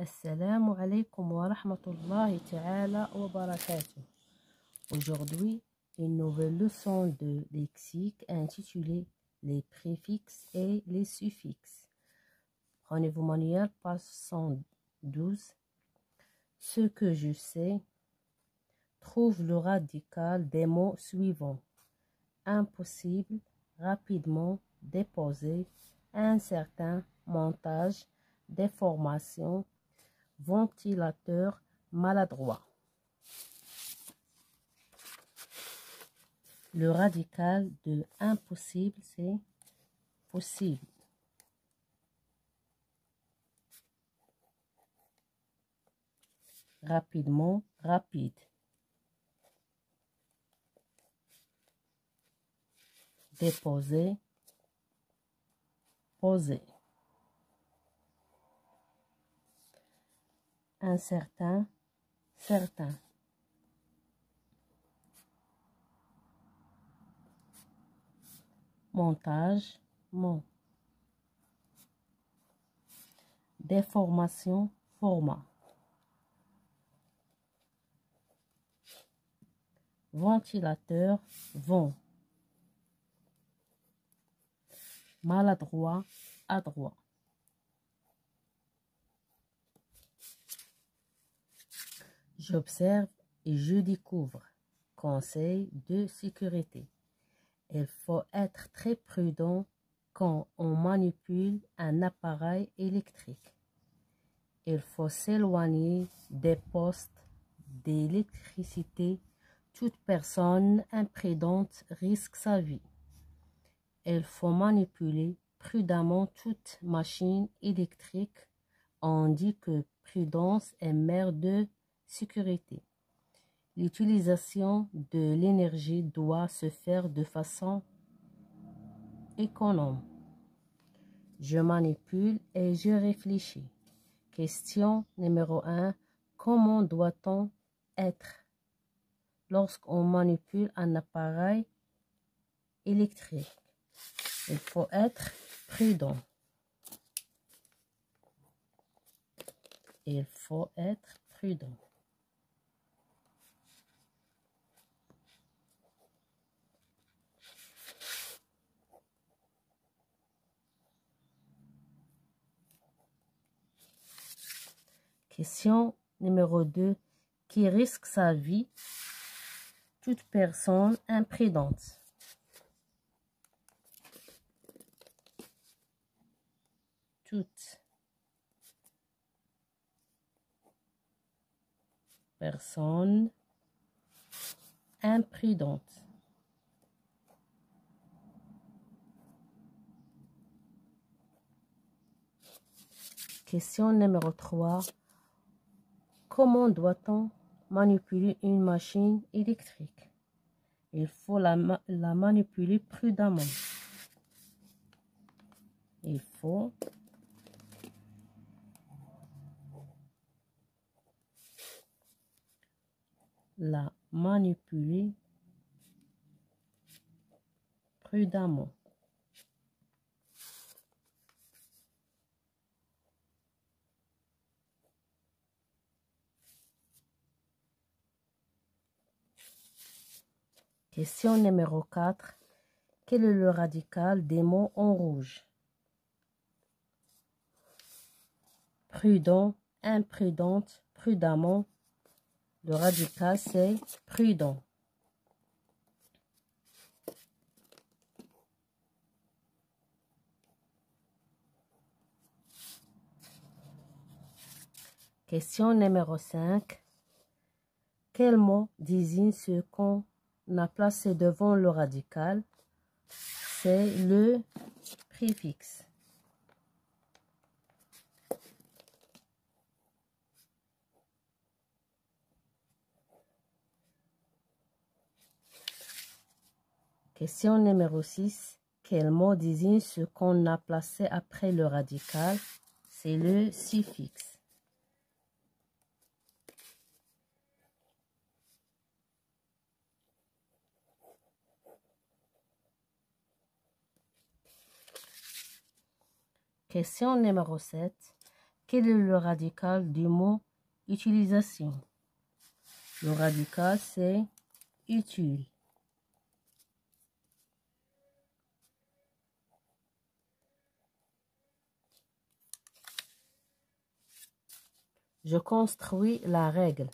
Assalamu alaikum wa rahmatullahi ta'ala wa barakatuh. Aujourd'hui, une nouvelle leçon de lexique intitulée les préfixes et les suffixes. Prenez-vous manuel, page 112. Ce que je sais, trouve le radical des mots suivants. Impossible, rapidement, déposé, incertain, montage, déformation, ventilateur, maladroit. Le radical de impossible, c'est possible. Rapidement, rapide. Déposer, poser. Incertain, certain. Montage, mont. Déformation, format. Ventilateur, vent. Maladroit, adroit. J'observe et je découvre. Conseil de sécurité. Il faut être très prudent quand on manipule un appareil électrique. Il faut s'éloigner des postes d'électricité. Toute personne imprudente risque sa vie. Il faut manipuler prudemment toute machine électrique. On dit que prudence est mère de sécurité. L'utilisation de l'énergie doit se faire de façon économe. Je manipule et je réfléchis. Question numéro 1. Comment doit-on être lorsqu'on manipule un appareil électrique? Il faut être prudent. Il faut être prudent. Question numéro 2. Qui risque sa vie? Toute personne imprudente. Toute personne imprudente. Question numéro 3. Comment doit-on manipuler une machine électrique? Il faut la manipuler prudemment. Il faut la manipuler prudemment. Question numéro 4. Quel est le radical des mots en rouge? Prudent, imprudente, prudemment. Le radical, c'est prudent. Question numéro 5. Quel mot désigne ce qu'on a placé devant le radical? C'est le préfixe. Question numéro 6. Quel mot désigne ce qu'on a placé après le radical? C'est le suffixe. Question numéro 7. Quel est le radical du mot utilisation? Le radical, c'est utile. Je construis la règle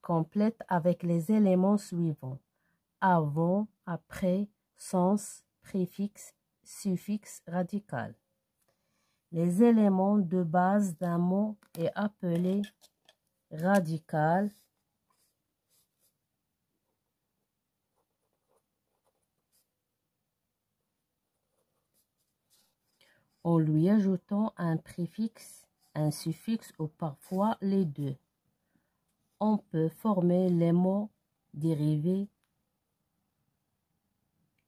complète avec les éléments suivants: avant, après, sens, préfixe, suffixe, radical. Les éléments de base d'un mot est appelé radical. En lui ajoutant un préfixe, un suffixe ou parfois les deux. On peut former les mots dérivés.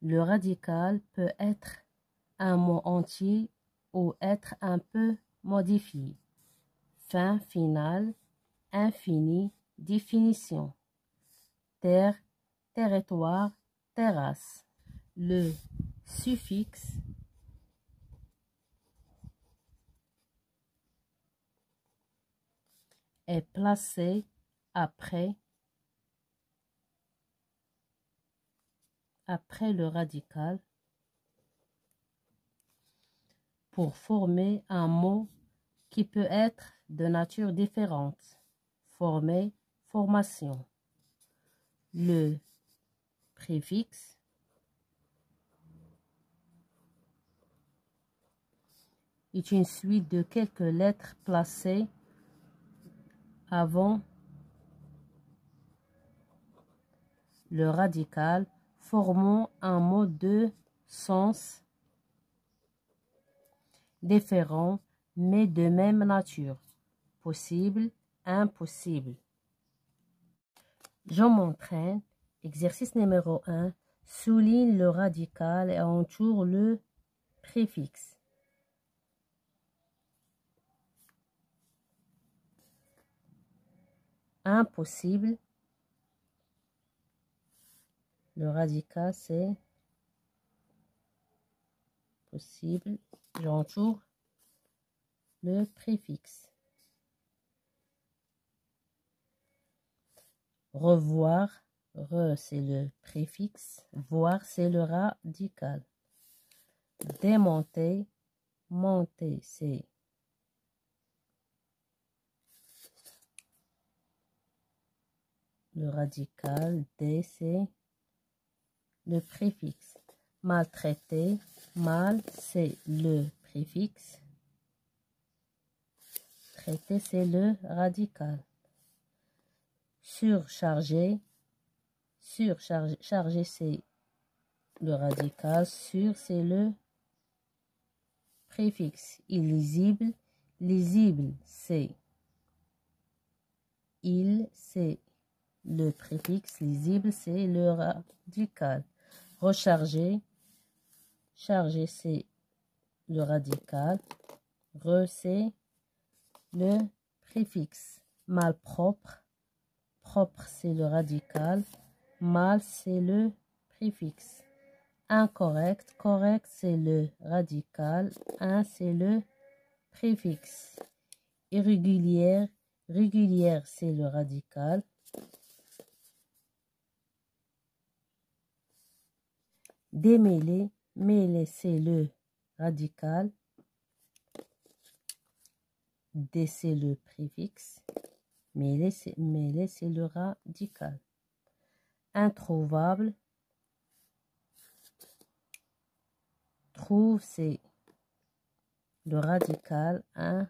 Le radical peut être un mot entier ou être un peu modifié. Fin, finale, infini, définition. Terre, territoire, terrasse. Le suffixe est placé après le radical pour former un mot qui peut être de nature différente. Former, formation. Le préfixe est une suite de quelques lettres placées avant le radical, formant un mot de sens différent mais de même nature. Possible, impossible. Je m'entraîne. Exercice numéro 1. Souligne le radical et entoure le préfixe. Impossible. Le radical, c'est possible. J'entoure le préfixe. Revoir. Re, c'est le préfixe. Voir, c'est le radical. Démonter. Monter, c'est le radical. Dé, c'est le préfixe. Maltraiter. Mal, c'est le préfixe. Traiter, c'est le radical. Surcharger. Charger, c'est le radical. Sur, c'est le préfixe. Illisible. Lisible, c'est il, c'est le préfixe. Lisible, c'est le radical. Recharger. Charger, c'est le radical. Re, c'est le préfixe. Malpropre. Propre, c'est le radical. Mal, c'est le préfixe. Incorrect. Correct, c'est le radical. Un, c'est le préfixe. Irrégulière. Régulière, c'est le radical. Démêlé. Mêlé, c'est le radical. Dé, c'est le préfixe. Mêlé, c'est le radical. Introuvable. Trouve, c'est le radical. Un,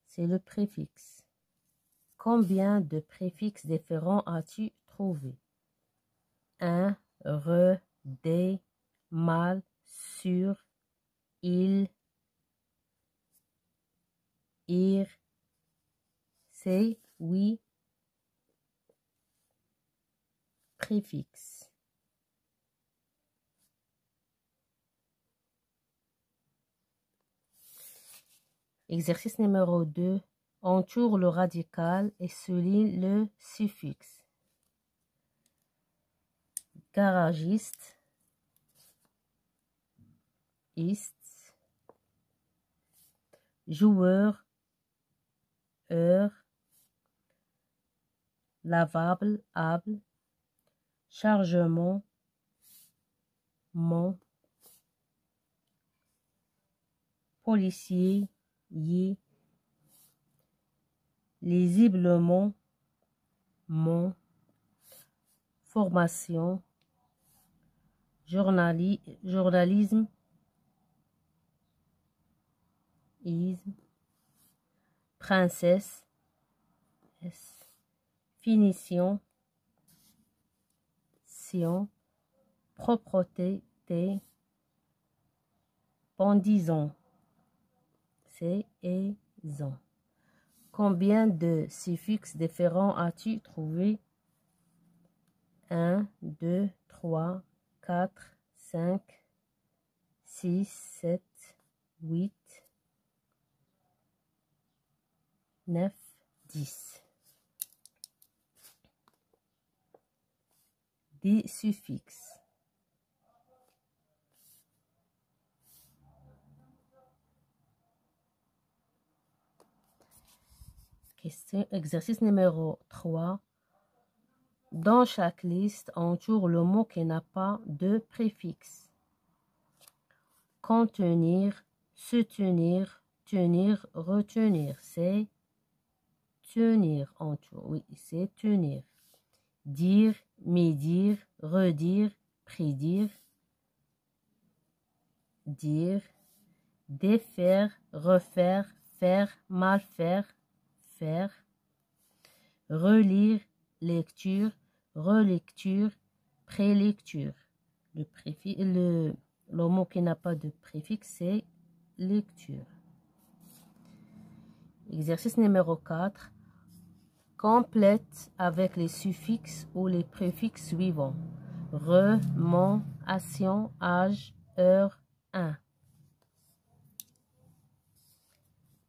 c'est le préfixe. Combien de préfixes différents as-tu trouvé? Un, re, des, mal, sur, il, ir, c'est, oui, préfixe. Exercice numéro 2. Entoure le radical et souligne le suffixe. Garagiste, ist. joueur, heure, lavable, able, chargement, mon, policier, y, lisiblement, mon, formation, journalisme, isme, princesse, S, finition, sion, propreté, T, pendaison, C et zon. Combien de suffixes différents as-tu trouvé? 1, 2, 3, 4, 5, 6, 7, 8, 9, 10. Des suffixes. Question, exercice numéro 3. Dans chaque liste, entoure le mot qui n'a pas de préfixe. Contenir, se tenir, tenir, retenir. C'est tenir, entoure. Oui, c'est tenir. Dire, médire, redire, prédire. Dire, défaire, refaire, faire, mal faire, faire. Relire, lecture, relecture, prélecture. Le mot qui n'a pas de préfixe, c'est lecture. Exercice numéro 4. Complète avec les suffixes ou les préfixes suivants. Re, mon, action, âge, heure, 1.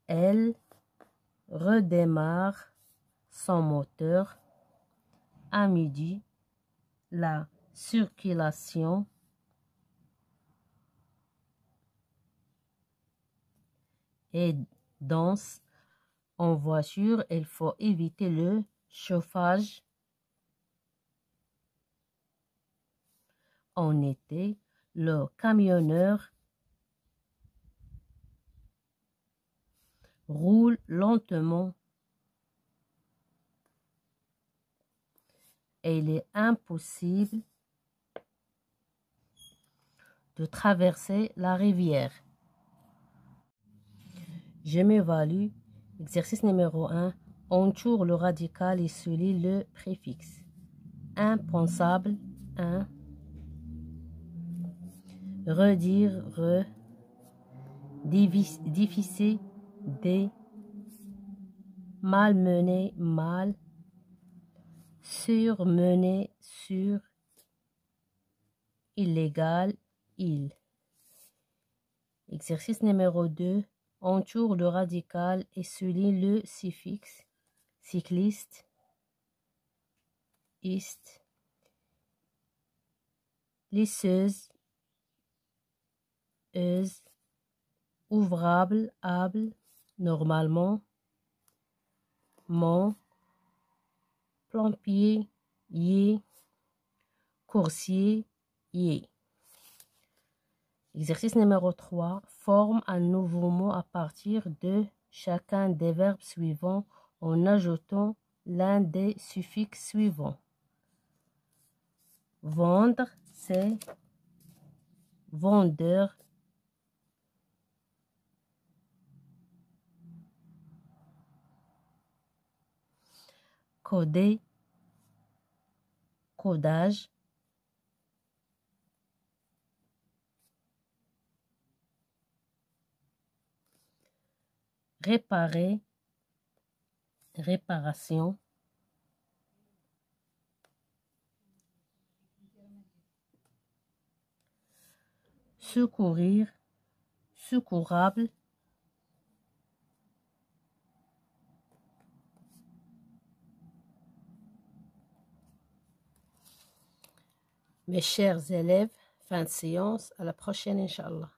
Elle redémarre son moteur à midi. La circulation est dense en voiture. Il faut éviter le chauffage en été. Le camionneur roule lentement. Et il est impossible de traverser la rivière. Je m'évalue. Exercice numéro 1. Entoure le radical et souligne le préfixe. Impensable, 1. Redire, re. Difficile, D. Malmener, mal. Surmener, sur. Illégal, il. Exercice numéro 2. Entoure le radical et souligne le suffixe. Cycliste, ist. Lisseuse, euse. Ouvrable, able, normalement. Mon. Plombier, yé. Coursier, yé. Exercice numéro 3. Forme un nouveau mot à partir de chacun des verbes suivants en ajoutant l'un des suffixes suivants. Vendre, c'est vendeur. Coder, codage. Réparer, réparation. Secourir, secourable. Mes chers élèves, fin de séance. À la prochaine, Inch'Allah.